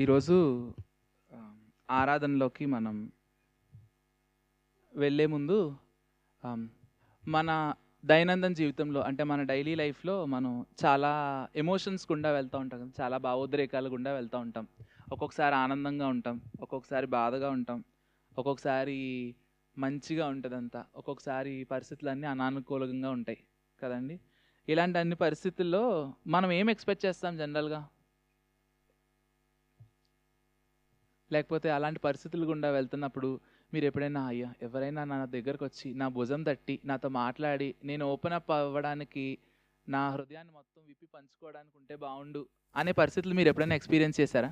ఈరోజు ఆరాధనలోకి మనం వెళ్ళే ముందు ఆమ్, మన దైనందిన జీవితంలో అంటే మన డైలీ లైఫ్లో మనం చాలా ఎమోషన్స్ గుండా వెళ్తూ ఉంటాం కదా, చాలా భావోద్రేకాలు గుండా వెళ్తూ ఉంటాం. ఒక్కొక్కసారి ఆనందంగా ఉంటాం, ఒక్కొక్కసారి బాధగా ఉంటాం, ఒక్కొక్కసారి మంచిగా ఉంటుందంతా, ఒక్కొక్కసారి పరిస్థితులన్నీ అనానుకూలంగా ఉంటాయి కదండి. ఇలాంటి అన్ని పరిస్థితుల్లో మనం ఏం ఎక్స్పెక్ట్ చేస్తాం జనరల్గా? లేకపోతే అలాంటి పరిస్థితులు గుండా వెళ్తున్నప్పుడు మీరు ఎప్పుడైనా అయ్యా ఎవరైనా నా దగ్గరకు వచ్చి నా భుజం తట్టి నాతో మాట్లాడి నేను ఓపెన్ అప్ అవ్వడానికి, నా హృదయాన్ని మొత్తం విప్పి పంచుకోవడానికి ఉంటే బాగుండు అనే పరిస్థితులు మీరు ఎప్పుడైనా ఎక్స్పీరియన్స్ చేశారా?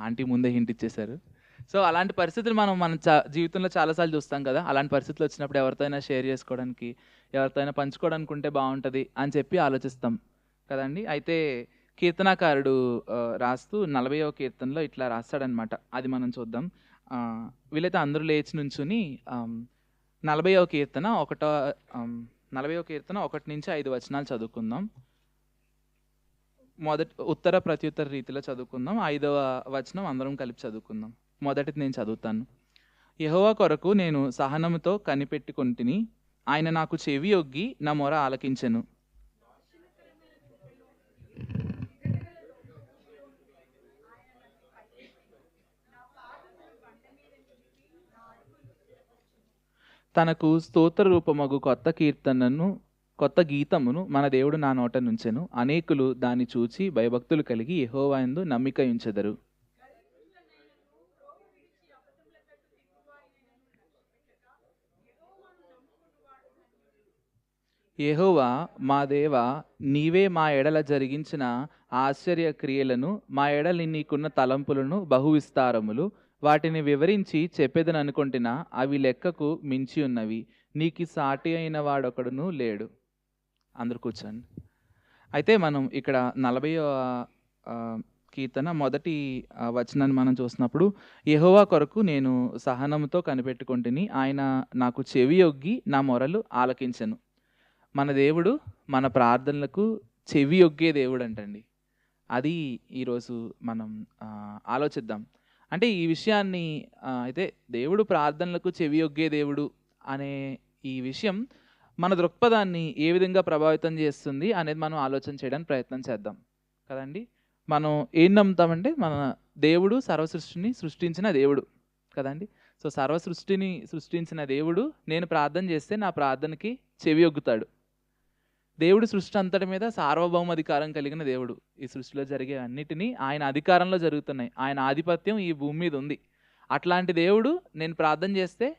ఆంటీ ముందే హింట్ ఇచ్చేశారు. సో అలాంటి పరిస్థితులు మనం మన జీవితంలో చాలాసార్లు చూస్తాం కదా. అలాంటి పరిస్థితులు వచ్చినప్పుడు ఎవరితోనైనా షేర్ చేసుకోవడానికి, ఎవరితోనైనా పంచుకోవడానికి ఉంటే బాగుంటుంది అని చెప్పి ఆలోచిస్తాం కదండి. అయితే కీర్తనాకారుడు రాస్తూ 40వ కీర్తనలో ఇట్లా రాస్తాడనమాట. అది మనం చూద్దాం. వీలైతే అందరూ లేచి నుంచుని 40వ కీర్తన 40వ కీర్తన 1-5 వచనాలు చదువుకుందాం. ఉత్తర ప్రత్యుత్తర రీతిలో చదువుకుందాం. 5వ వచనం అందరం కలిపి చదువుకుందాం. మొదటిది నేను చదువుతాను. యెహోవా కొరకు నేను సహనముతో కనిపెట్టుకొంటిని, ఆయన నాకు చెవి ఒగ్గి నా మొర ఆలకించెను. తనకు స్తోత్ర రూపమగు కొత్త గీతమును మన దేవుడు నా నోట నుంచెను. అనేకులు దాన్ని చూచి భయభక్తులు కలిగి యెహోవా యందు నమ్మిక ఉంచెదరు. యెహోవా మా దేవా, నీవే మా ఎడల జరిగించిన ఆశ్చర్య క్రియలను, మా ఎడల నీకున్న తలంపులను బహు విస్తారములు. వాటిని వివరించి చెప్పేదని అనుకుంటున్నా, అవి లెక్కకు మించి ఉన్నవి. నీకు సాటి అయిన వాడొకడును లేడు. అందరు కూర్చోండి. అయితే మనం ఇక్కడ 40వ కీర్తన మొదటి వచనాన్ని మనం చూసినప్పుడు, యెహోవా కొరకు నేను సహనంతో కనిపెట్టుకొంటిని, ఆయన నాకు చెవి ఒగ్గి నా మొరలు ఆలకించెను. మన దేవుడు మన ప్రార్థనలకు చెవి ఒగ్గే దేవుడు అంటండి. అది ఈరోజు మనం ఆలోచిద్దాం. అంటే ఈ విషయాన్ని అయితే దేవుడు ప్రార్థనలకు చెవి ఒగ్గే దేవుడు అనే ఈ విషయం మన దృక్పథాన్ని ఏ విధంగా ప్రభావితం చేస్తుంది అనేది మనం ఆలోచన చేయడానికి ప్రయత్నం చేద్దాం కదండి. మనం ఏం నమ్ముతామంటే మన దేవుడు సర్వసృష్టిని సృష్టించిన దేవుడు కదండి. సో సర్వసృష్టిని సృష్టించిన దేవుడు నేను ప్రార్థన చేస్తే నా ప్రార్థనకి చెవి ఒగ్గుతాడు. దేవుడు సృష్టి అంతటి మీద సార్వభౌమాధికారం కలిగిన దేవుడు. ఈ సృష్టిలో జరిగే అన్నిటినీ ఆయన అధికారంలో జరుగుతున్నాయి. ఆయన ఆధిపత్యం ఈ భూమి మీద ఉంది. అట్లాంటి దేవుడు నేను ప్రార్థన చేస్తే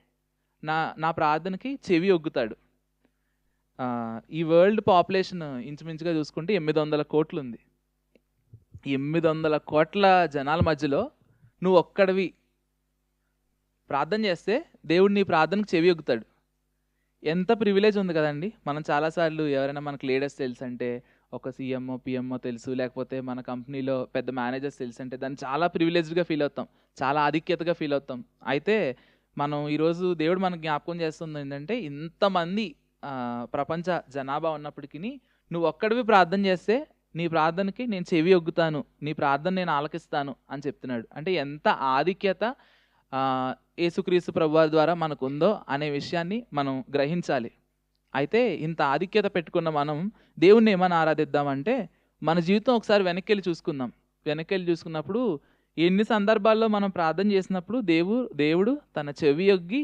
నా ప్రార్థనకి చెవి ఒగ్గుతాడు. ఈ వరల్డ్ పాపులేషన్ ఇంచుమించుగా చూసుకుంటే 800 కోట్లు ఉంది. 800 కోట్ల జనాల మధ్యలో నువ్వు ఒక్కడివి ప్రార్థన చేస్తే దేవుడు నీ ప్రార్థనకు చెవి ఒగ్గుతాడు. ఎంత ప్రివిలేజ్ ఉంది కదండి. మనం చాలాసార్లు ఎవరైనా మనకు లీడర్స్ తెలుసు అంటే, ఒక సీఎంఓ పిఎంఓ తెలుసు, లేకపోతే మన కంపెనీలో పెద్ద మేనేజర్స్ తెలుసు అంటే దాన్ని చాలా ప్రివిలేజ్డ్గా ఫీల్ అవుతాం, చాలా ఆధిక్యతగా ఫీల్ అవుతాం. అయితే మనం ఈరోజు దేవుడు మనకు జ్ఞాపకం చేస్తుంది ఏంటంటే, ఇంతమంది ప్రపంచ జనాభా ఉన్నప్పటికీ నువ్వు ఒక్కడివి ప్రార్థన చేస్తే నీ ప్రార్థనకి నేను చెవి ఒగ్గుతాను, నీ ప్రార్థన నేను ఆలకిస్తాను అని చెప్తున్నాడు. అంటే ఎంత ఆధిక్యత యేసుక్రీస్తు ప్రభువారి ద్వారా మనకు ఉందో అనే విషయాన్ని మనం గ్రహించాలి. అయితే ఇంత ఆధిక్యత పెట్టుకున్న మనం దేవుణ్ణి ఏమని ఆరాధిద్దామంటే, మన జీవితం ఒకసారి వెనక్కి చూసుకుందాం. వెనక్కి చూసుకున్నప్పుడు ఎన్ని సందర్భాల్లో మనం ప్రార్థన చేసినప్పుడు దేవుడు తన చెవి ఒగ్గి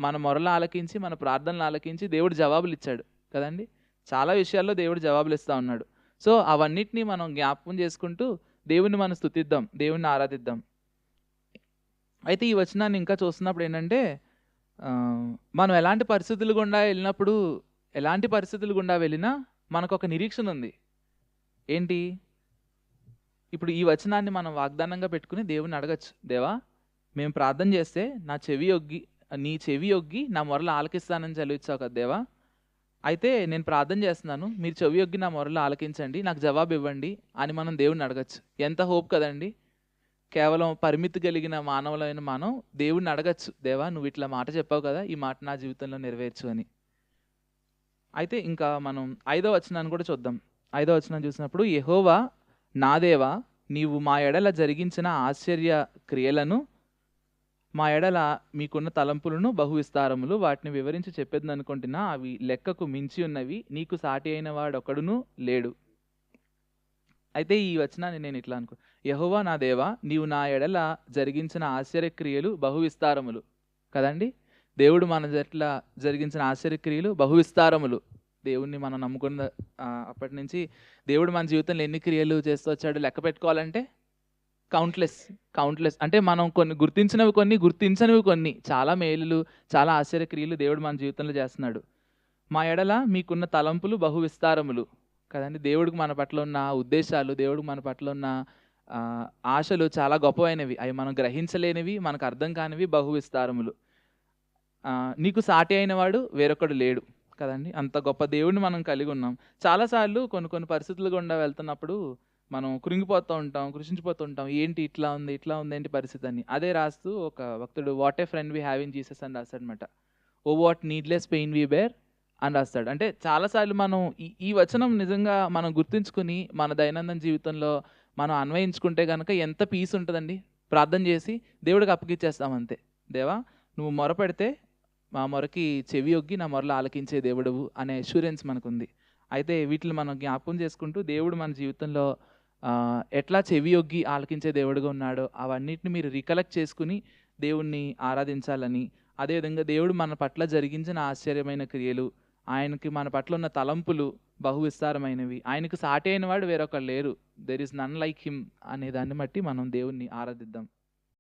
మన మొరలు ఆలకించి, మన ప్రార్థనలు ఆలకించి దేవుడు జవాబులు ఇచ్చాడు కదండి. చాలా విషయాల్లో దేవుడు జవాబులు ఇస్తూ ఉన్నాడు. సో అవన్నిటినీ మనం జ్ఞాపకం చేసుకుంటూ దేవుణ్ణి మనం స్తుతిద్దాం, దేవుణ్ణి ఆరాధిద్దాం. అయితే ఈ వచనాన్ని ఇంకా చూస్తున్నప్పుడు ఏంటంటే, మనం ఎలాంటి పరిస్థితులు గుండా వెళ్ళినా మనకు ఒక నిరీక్షణ ఉంది. ఏంటి? ఇప్పుడు ఈ వచనాన్ని మనం వాగ్దానంగా పెట్టుకుని దేవుణ్ణి అడగచ్చు. దేవా, మేము ప్రార్థన చేస్తే నీ చెవి ఒగ్గి నా మొరలు ఆలకిస్తానని సెలవిచ్చావు కదా దేవా. అయితే నేను ప్రార్థన చేస్తున్నాను, మీరు చెవి ఒగ్గి నా మొరలు ఆలకించండి, నాకు జవాబు ఇవ్వండి అని మనం దేవుణ్ణి అడగచ్చు. ఎంత హోప్ కదండి. కేవలం పరిమితి కలిగిన మానవులైన మనం దేవుడిని అడగచ్చు, దేవా నువ్వు ఇట్లా మాట చెప్పావు కదా, ఈ మాట నా జీవితంలో నెరవేర్చు అని. అయితే ఇంకా మనం 5వ వచనాన్ని కూడా చూద్దాం. 5వ వచనం చూసినప్పుడు, యెహోవా నా దేవా, నీవు మా ఎడల జరిగించిన ఆశ్చర్య క్రియలను, మా ఎడల మీకున్న తలంపులను బహు విస్తారములు, వాటిని వివరించి చెప్పేదననుకుంటున్నా, అవి లెక్కకు మించి ఉన్నవి, నీకు సాటి అయిన వాడొకడును లేడు. అయితే ఈ వచనాన్ని నేను ఇట్లా అనుకో, యెహోవా నా దేవా, నీవు నా ఎడల జరిగించిన ఆశ్చర్యక్రియలు బహు విస్తారములు కదండి. దేవుడు మన ఎట్ల జరిగించిన ఆశ్చర్యక్రియలు బహు విస్తారములు. దేవుణ్ణి మనం నమ్ముకున్న అప్పటి నుంచి దేవుడు మన జీవితంలో ఎన్ని క్రియలు చేస్తూ వచ్చాడు లెక్క పెట్టుకోవాలంటే కౌంట్లెస్. అంటే మనం కొన్ని గుర్తించినవి కొన్ని, గుర్తించనివి కొన్ని, చాలా మేలులు, చాలా ఆశ్చర్యక్రియలు దేవుడు మన జీవితంలో చేస్తున్నాడు. మా ఎడల మీకున్న తలంపులు బహు విస్తారములు కదండి. దేవుడికి మన పట్ల ఉన్న ఉద్దేశాలు, దేవుడికి మన పట్ల ఉన్న ఆశలు చాలా గొప్పవైనవి. అవి మనం గ్రహించలేనివి, మనకు అర్థం కానివి, బహు విస్తారములు. నీకు సాటి అయిన వాడు వేరొకడు లేడు కదండి. అంత గొప్ప దేవుడిని మనం కలిగి ఉన్నాం. చాలాసార్లు కొన్ని పరిస్థితులు గుండా వెళ్తున్నప్పుడు మనం కృంగిపోతూ ఉంటాం, కృషించిపోతూ ఉంటాం. ఏంటి ఇట్లా ఉంది, ఇట్లా ఉంది, ఏంటి పరిస్థితి అని. అదే రాస్తూ ఒక భక్తుడు what a friend we have in Jesus అని రాస్తాడనమాట. Oh what needless pain we bear అని రాస్తాడు. అంటే చాలాసార్లు మనం ఈ వచనం నిజంగా మనం గుర్తుంచుకుని మన దైనందిన జీవితంలో మనం అన్వయించుకుంటే కనుక ఎంత పీస్ ఉంటుందండి. ప్రార్థన చేసి దేవుడికి అప్పగిచ్చేస్తాం అంతే. దేవా, నువ్వు మొరపెడితే మా మొరకి చెవి ఒగ్గి నా మొరలు ఆలకించే దేవుడవు అనే అష్యూరెన్స్ మనకుంది. అయితే వీటిని మనం జ్ఞాపకం చేసుకుంటూ దేవుడు మన జీవితంలో ఎట్లా చెవి ఒగ్గి ఆలకించే దేవుడుగా ఉన్నాడో అవన్నిటిని మీరు రికలెక్ట్ చేసుకుని దేవుణ్ణి ఆరాధించాలని, అదేవిధంగా దేవుడు మన పట్ల జరిగించిన ఆశ్చర్యమైన క్రియలు, ఆయనకి మన పట్ల ఉన్న తలంపులు బహు విస్తారమైనవి, ఆయనకు సాటి అయిన వాడు వేరొకరు లేరు, there is none like him అనే దాన్ని బట్టి మనం దేవుణ్ణి ఆరాధిద్దాం.